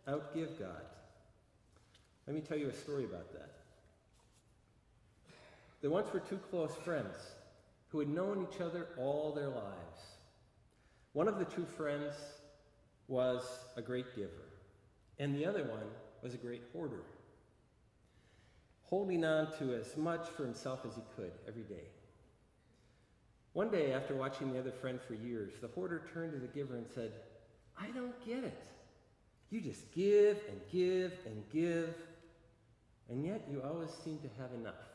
outgive God. Let me tell you a story about that. There once were two close friends who had known each other all their lives. One of the two friends was a great giver, and the other one was a great hoarder, holding on to as much for himself as he could every day. One day, after watching the other friend for years, the hoarder turned to the giver and said, "I don't get it. You just give and give and give, and yet you always seem to have enough.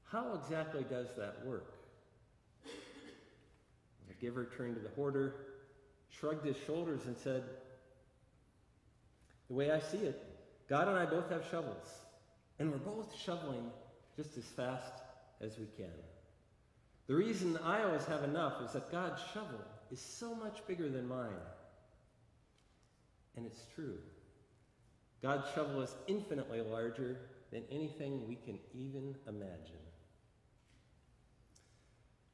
How exactly does that work?" The giver turned to the hoarder, shrugged his shoulders, and said, "The way I see it, God and I both have shovels, and we're both shoveling just as fast as we can. The reason I always have enough is that God's shovel is so much bigger than mine." And it's true. God's shovel is infinitely larger than anything we can even imagine.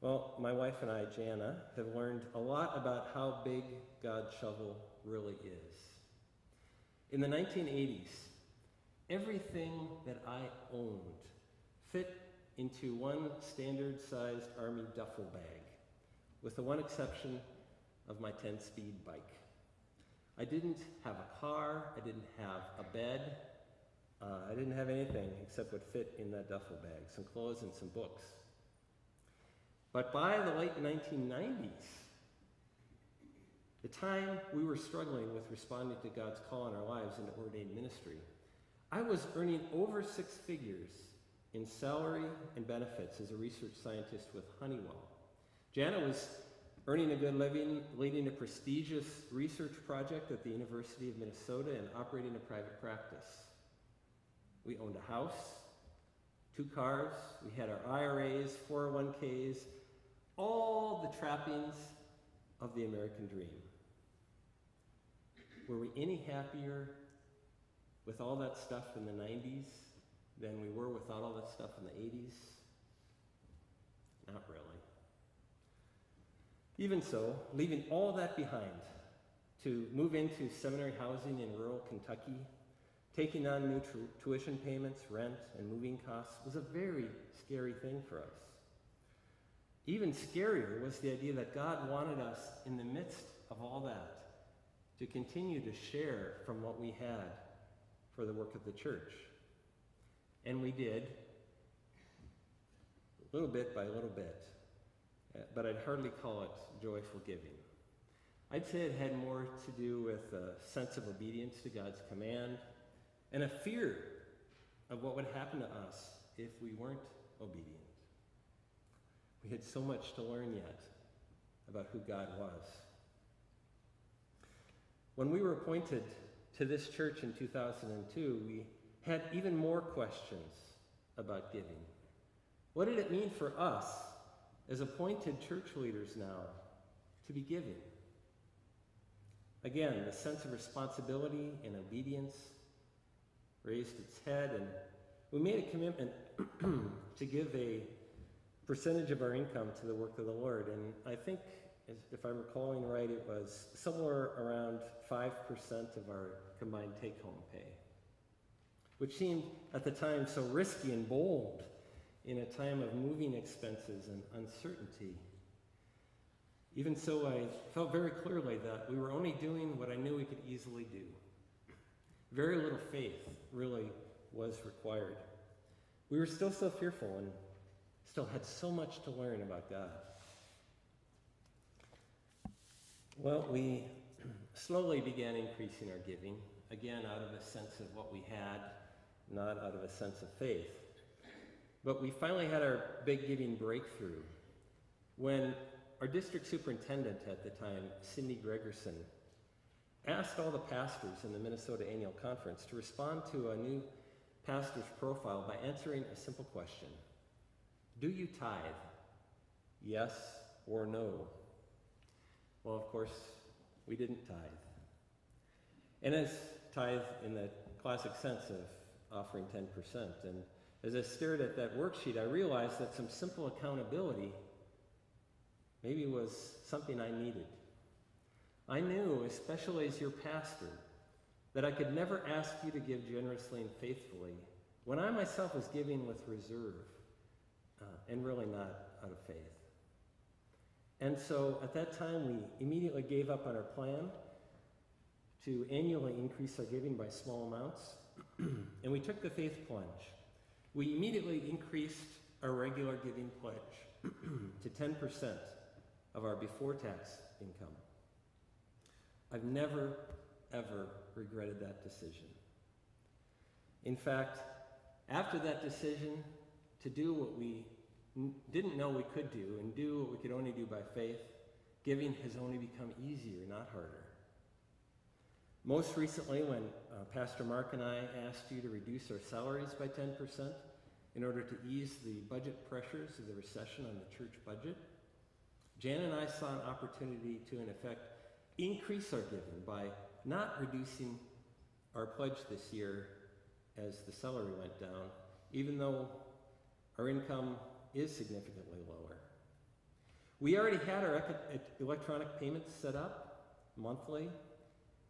Well, my wife and I, Jana, have learned a lot about how big God's shovel really is. In the 1980s, everything that I owned fit into one standard-sized Army duffel bag, with the one exception of my 10-speed bike. I didn't have a car, I didn't have a bed, I didn't have anything except what fit in that duffel bag, some clothes and some books. But by the late 1990s, the time we were struggling with responding to God's call in our lives into ordained ministry, I was earning over 6 figures in salary and benefits as a research scientist with Honeywell. Jana was earning a good living, leading a prestigious research project at the University of Minnesota and operating a private practice. We owned a house, 2 cars, we had our IRAs, 401ks, all the trappings of the American dream. Were we any happier with all that stuff in the 90s than we were without all that stuff in the 80s? Not really. Even so, leaving all that behind to move into seminary housing in rural Kentucky, taking on new tuition payments, rent, and moving costs was a very scary thing for us. Even scarier was the idea that God wanted us, in the midst of all that, to continue to share from what we had for the work of the church. And we did, little bit by little bit, but I'd hardly call it joyful giving. I'd say it had more to do with a sense of obedience to God's command and a fear of what would happen to us if we weren't obedient. We had so much to learn yet about who God was. When we were appointed to this church in 2002, we had even more questions about giving. What did it mean for us as appointed church leaders now to be giving? Again, the sense of responsibility and obedience raised its head, and we made a commitment to give a percentage of our income to the work of the Lord. And I think, if I'm recalling right, it was somewhere around 5% of our combined take-home pay, which seemed at the time so risky and bold in a time of moving expenses and uncertainty. Even so, I felt very clearly that we were only doing what I knew we could easily do. Very little faith really was required. We were still so fearful and still had so much to learn about God. Well, we slowly began increasing our giving, again out of a sense of what we had, not out of a sense of faith. But we finally had our big giving breakthrough when our district superintendent at the time, Cindy Gregerson, asked all the pastors in the Minnesota Annual Conference to respond to a new pastor's profile by answering a simple question. Do you tithe? Yes or no? Well, of course, we didn't tithe. And as tithe in the classic sense of offering 10%. And as I stared at that worksheet, I realized that some simple accountability maybe was something I needed. I knew, especially as your pastor, that I could never ask you to give generously and faithfully when I myself was giving with reserve and really not out of faith. And so at that time, we immediately gave up on our plan to annually increase our giving by small amounts, and we took the faith plunge. We immediately increased our regular giving pledge to 10% of our before-tax income. I've never, ever regretted that decision. In fact, after that decision to do what we didn't know we could do and do what we could only do by faith, giving has only become easier, not harder. Most recently, when Pastor Mark and I asked you to reduce our salaries by 10% in order to ease the budget pressures of the recession on the church budget, Jan and I saw an opportunity to, in effect, increase our giving by not reducing our pledge this year as the salary went down, even though our income is significantly lower. We already had our electronic payments set up monthly,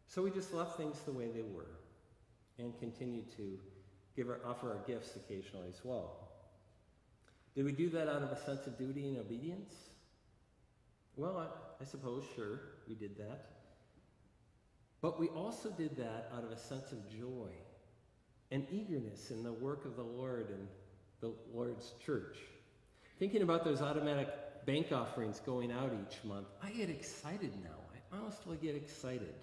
so we just left things the way they were and continued to offer our gifts occasionally as well. Did we do that out of a sense of duty and obedience? Well, I suppose, sure, we did that. But we also did that out of a sense of joy and eagerness in the work of the Lord and the Lord's church. Thinking about those automatic bank offerings going out each month, I get excited now. I honestly get excited.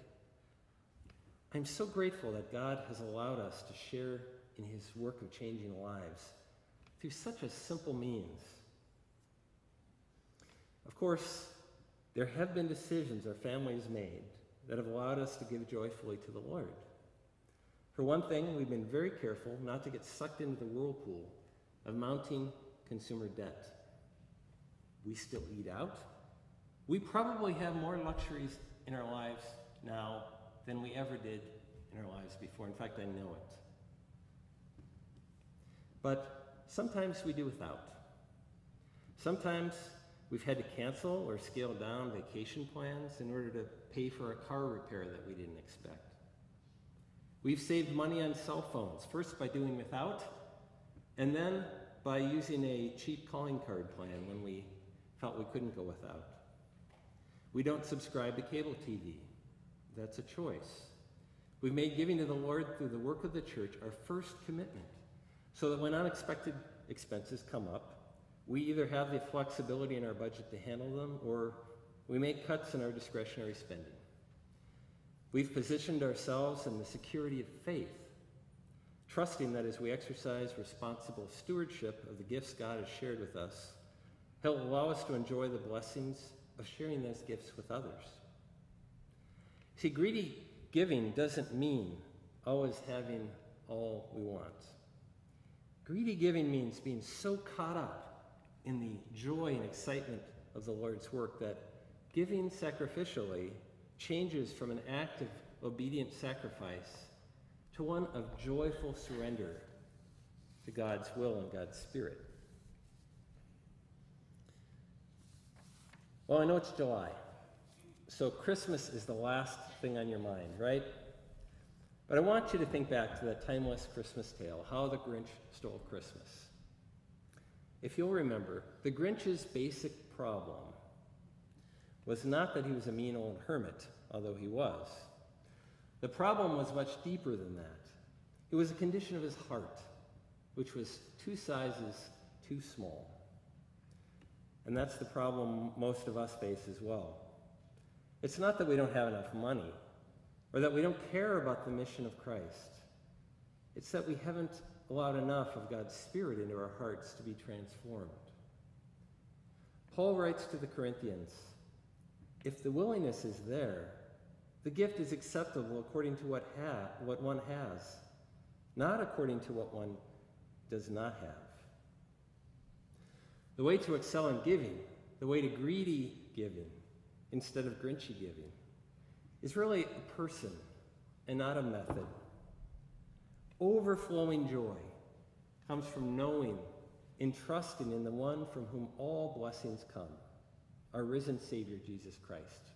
I'm so grateful that God has allowed us to share in his work of changing lives through such a simple means. Of course, there have been decisions our family has made that have allowed us to give joyfully to the Lord. For one thing, we've been very careful not to get sucked into the whirlpool of mounting consumer debt. We still eat out. We probably have more luxuries in our lives now than we ever did in our lives before. In fact, I know it. But sometimes we do without. Sometimes we've had to cancel or scale down vacation plans in order to pay for a car repair that we didn't expect. We've saved money on cell phones, first by doing without, and then by using a cheap calling card plan when we felt we couldn't go without. We don't subscribe to cable TV. That's a choice. We've made giving to the Lord through the work of the church our first commitment, so that when unexpected expenses come up, we either have the flexibility in our budget to handle them, or we make cuts in our discretionary spending. We've positioned ourselves in the security of faith, trusting that as we exercise responsible stewardship of the gifts God has shared with us, he'll allow us to enjoy the blessings of sharing those gifts with others. See, greedy giving doesn't mean always having all we want. Greedy giving means being so caught up in the joy and excitement of the Lord's work that giving sacrificially changes from an act of obedient sacrifice to one of joyful surrender to God's will and God's Spirit. Well, I know it's July, so Christmas is the last thing on your mind, right? But I want you to think back to that timeless Christmas tale, How the Grinch Stole Christmas. If you'll remember, the Grinch's basic problem was not that he was a mean old hermit, although he was. The problem was much deeper than that. It was a condition of his heart, which was 2 sizes too small. And that's the problem most of us face as well. It's not that we don't have enough money, or that we don't care about the mission of Christ. It's that we haven't allowed enough of God's Spirit into our hearts to be transformed. Paul writes to the Corinthians, if the willingness is there, the gift is acceptable according to what one has, not according to what one does not have. The way to excel in giving, the way to greedy giving instead of grinchy giving, is really a person and not a method. Overflowing joy comes from knowing and trusting in the one from whom all blessings come, our risen Savior, Jesus Christ.